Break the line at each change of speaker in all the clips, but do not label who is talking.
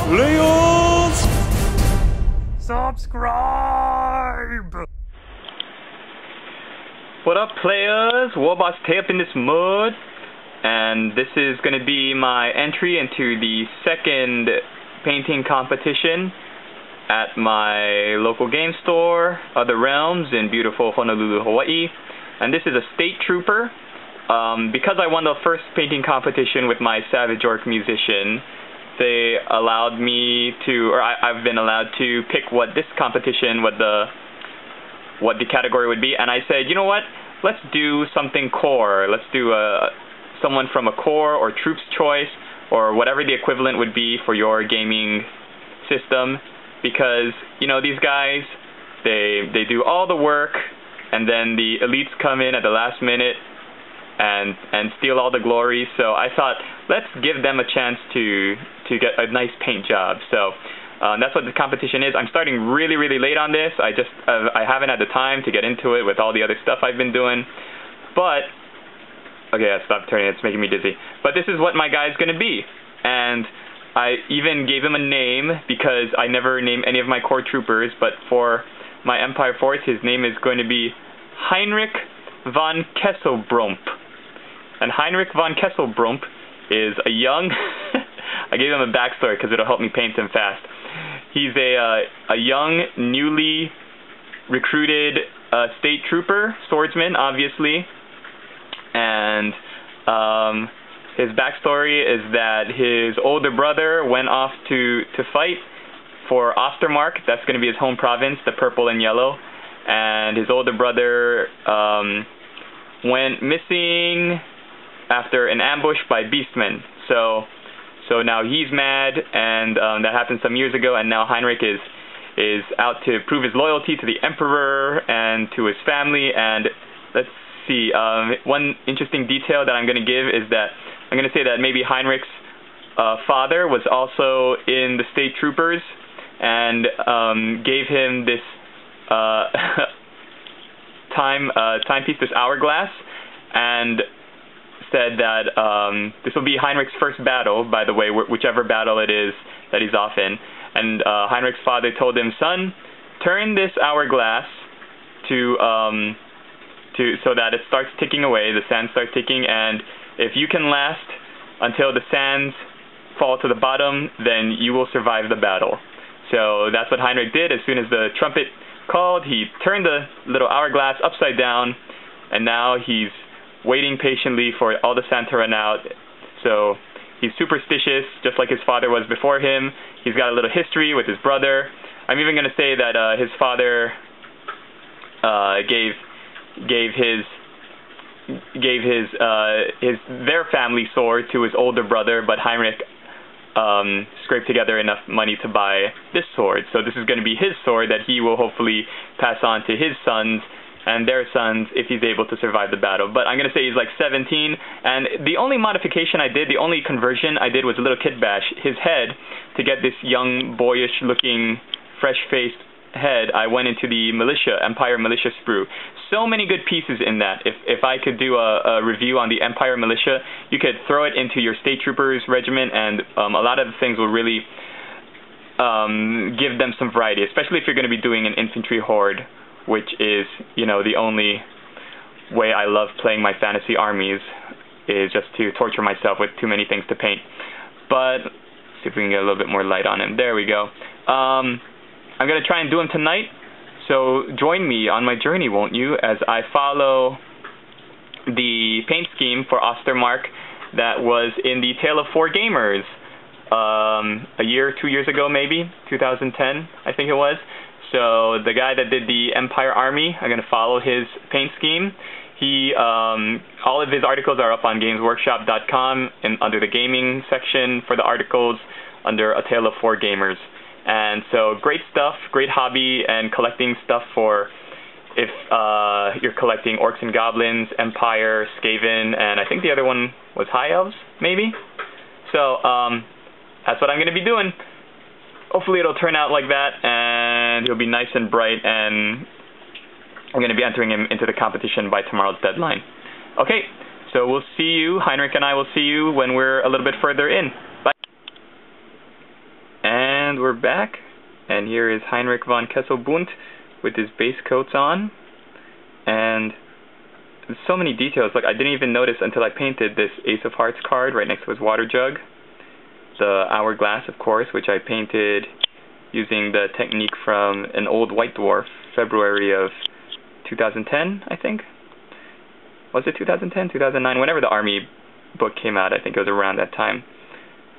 Players, subscribe!
What up, players? Warboss Tay up in this mode, and this is going to be my entry into the second painting competition at my local game store, Other Realms, in beautiful Honolulu, Hawaii. And this is a state trooper. Because I won the first painting competition with my Savage Orc musician, they allowed me to, or I've been allowed to pick what this competition, what the category would be. And I said, you know what? Let's do something core. Let's do someone from a core or troops choice or whatever the equivalent would be for your gaming system, because you know these guys, they do all the work, and then the elites come in at the last minute and steal all the glory. So I thought, let's give them a chance to get a nice paint job. So that's what the competition is. I'm starting really late on this. I haven't had the time to get into it with all the other stuff I've been doing. But okay, I stopped turning. It's making me dizzy. But this is what my guy's gonna be, and I even gave him a name because I never name any of my core troopers. But for my Empire Force, his name is going to be Heinrich von Kesselbrump. And Heinrich von Kesselbrump is a young I gave him a backstory because it'll help me paint him fast. He's a young, newly recruited state trooper, swordsman, obviously. And his backstory is that his older brother went off to fight for Ostermark. That's going to be his home province, the purple and yellow. And his older brother went missing after an ambush by beastmen. So now he's mad, and that happened some years ago, and now Heinrich is out to prove his loyalty to the Emperor and to his family. And let's see, one interesting detail that I'm going to give is that I'm going to say that maybe Heinrich's father was also in the state troopers and gave him this timepiece, this hourglass, and said that this will be Heinrich's first battle, by the way, whichever battle it is that he's off in. And Heinrich's father told him, son, turn this hourglass so that it starts ticking away, the sands start ticking, and if you can last until the sands fall to the bottom, then you will survive the battle. So that's what Heinrich did. As soon as the trumpet called, he turned the little hourglass upside down, and now he's waiting patiently for all the sand to run out. So he's superstitious, just like his father was before him. He's got a little history with his brother. I'm even going to say that his father gave their family sword to his older brother, but Heinrich scraped together enough money to buy this sword. So this is going to be his sword that he will hopefully pass on to his sons and their sons if he's able to survive the battle. But I'm going to say he's like 17, and the only modification I did, the only conversion I did was a little kit bash. His head, to get this young, boyish-looking, fresh-faced head, I went into the militia, Empire Militia sprue. So many good pieces in that. If I could do a review on the Empire Militia, you could throw it into your state troopers regiment, and a lot of the things will really give them some variety, especially if you're going to be doing an infantry horde, which is, you know, the only way I love playing my fantasy armies, is just to torture myself with too many things to paint. But let's see if we can get a little bit more light on him. There we go. I'm going to try and do him tonight, so join me on my journey, won't you, as I follow the paint scheme for Ostermark that was in the Tale of Four Gamers a year, 2 years ago maybe, 2010 I think it was. So the guy that did the Empire Army, I'm going to follow his paint scheme. All of his articles are up on gamesworkshop.com and under the gaming section for the articles under A Tale of Four Gamers. And so great stuff, great hobby and collecting stuff for if you're collecting Orcs and Goblins, Empire, Skaven, and I think the other one was High Elves, maybe? So that's what I'm going to be doing. Hopefully it'll turn out like that, and he'll be nice and bright, and I'm going to be entering him into the competition by tomorrow's deadline. Okay, so we'll see you, Heinrich and I will see you when we're a little bit further in. Bye. And we're back, and here is Heinrich von Kesselbund with his base coats on, and so many details. Like, I didn't even notice until I painted this Ace of Hearts card right next to his water jug. The hourglass, of course, which I painted using the technique from an old White Dwarf, February of 2010, I think. Was it 2010? 2009? Whenever the Army book came out, I think it was around that time.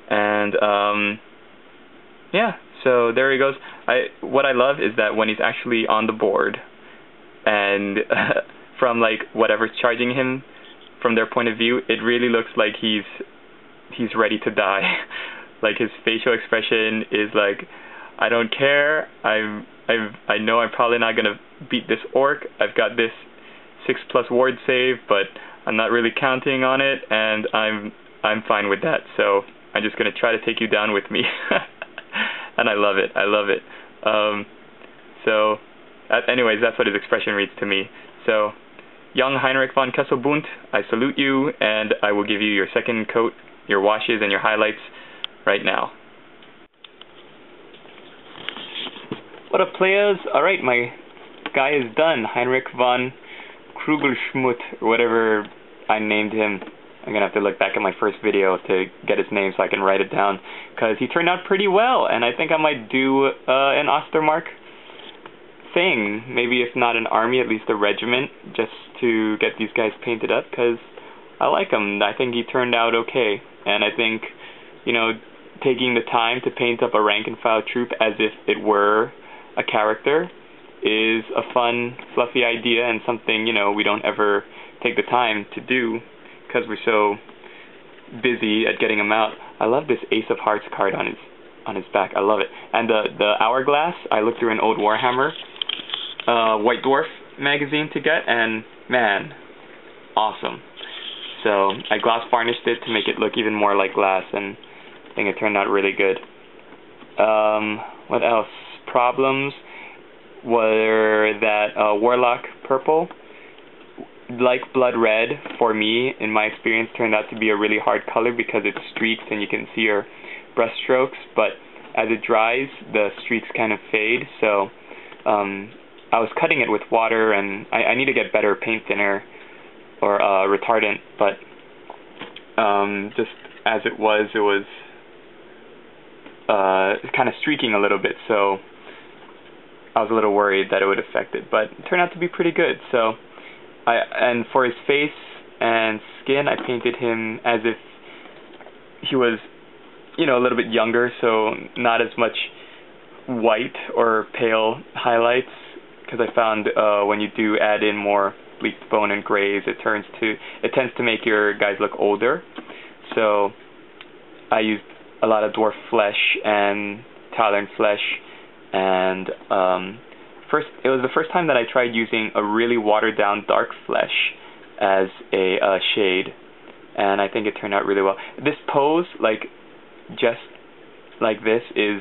And, yeah, so there he goes. What I love is that when he's actually on the board, and from, like, whatever's charging him, from their point of view, it really looks like he's ready to die. Like, his facial expression is like, I don't care, I know I'm probably not gonna beat this orc, I've got this 6+ ward save, but I'm not really counting on it, and I'm fine with that, so I'm just gonna try to take you down with me. And I love it, anyways, that's what his expression reads to me. So, young Heinrich von Kesselbund, I salute you, and I will give you your second coat, your washes, and your highlights right now. What up, players? Alright, my guy is done. Heinrich von Krugelschmutt, or whatever I named him. I'm gonna have to look back at my first video to get his name so I can write it down, because he turned out pretty well, and I think I might do an Ostermark thing. Maybe if not an army, at least a regiment, just to get these guys painted up, because I like him. I think he turned out okay, and I think, you know, taking the time to paint up a rank and file troop as if it were a character is a fun, fluffy idea, and something, you know, we don't ever take the time to do because we're so busy at getting them out. I love this Ace of Hearts card on his back. I love it. And the hourglass, I looked through an old Warhammer White Dwarf magazine to get, and man, awesome. So I gloss varnished it to make it look even more like glass, and I think it turned out really good. What else? Problems were that Warlock purple, like blood red, for me, in my experience, turned out to be a really hard color because it's streaks and you can see your brush strokes, but as it dries, the streaks kind of fade, so I was cutting it with water, and I need to get better paint thinner or retardant, but just as it was kind of streaking a little bit, so I was a little worried that it would affect it, but it turned out to be pretty good. So, and for his face and skin, I painted him as if he was, you know, a little bit younger, so not as much white or pale highlights, because I found when you do add in more bleached bone and grays, it tends to make your guys look older. So I used a lot of dwarf flesh and Talon flesh, and it was the first time that I tried using a really watered down dark flesh as a shade, and I think it turned out really well. This pose, like, just like this, is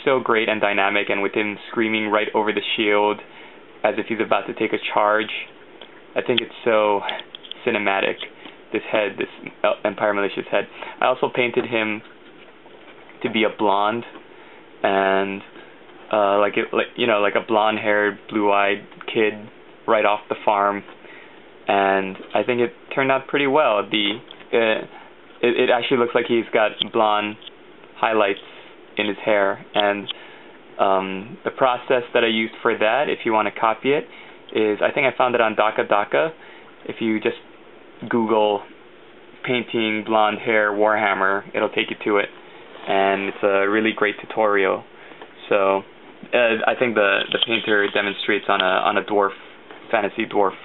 so great and dynamic, and with him screaming right over the shield as if he's about to take a charge, I think it's so cinematic. This head, this Empire Militia's head. I also painted him to be a blonde, and like a blonde-haired, blue-eyed kid right off the farm, and I think it turned out pretty well. It actually looks like he's got blonde highlights in his hair, and the process that I used for that, if you want to copy it, is, I think I found it on Daka. If you just Google painting blonde hair Warhammer, it'll take you to it, and it's a really great tutorial. So I think the painter demonstrates on a dwarf, fantasy dwarf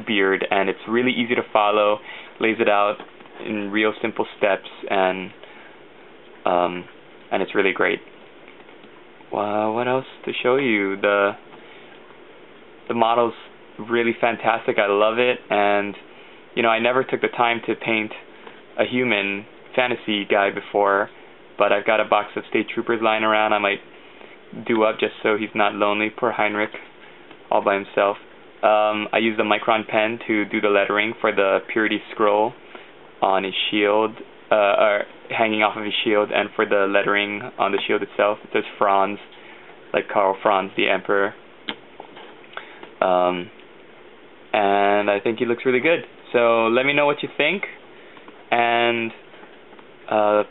beard, and it's really easy to follow, lays it out in real simple steps, and it's really great. Well, what else to show you? The model's really fantastic. I love it, and you know, I never took the time to paint a human fantasy guy before, but I've got a box of State Troopers lying around. I might do up just so he's not lonely. Poor Heinrich, all by himself. I used a micron pen to do the lettering for the Purity Scroll on his shield are hanging off of his shield, and for the lettering on the shield itself, it says Franz, like Karl Franz, the Emperor. And I think he looks really good. So let me know what you think, and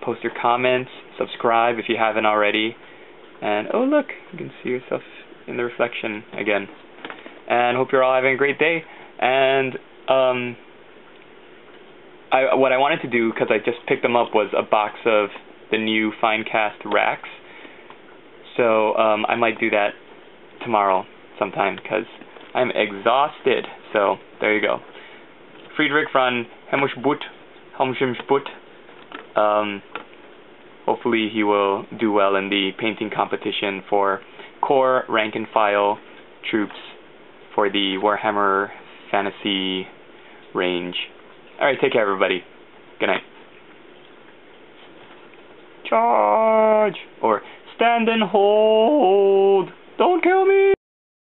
post your comments, subscribe if you haven't already, and oh look, you can see yourself in the reflection again. And hope you're all having a great day. And what I wanted to do, because I just picked them up, was a box of the new Finecast racks. So I might do that tomorrow sometime, because I'm exhausted. So there you go. Friedrich von Hemmuschbutt. Hopefully he will do well in the painting competition for core rank and file troops for the Warhammer Fantasy range. Alright, take care everybody. Good night. Charge! Or stand and hold! Don't kill!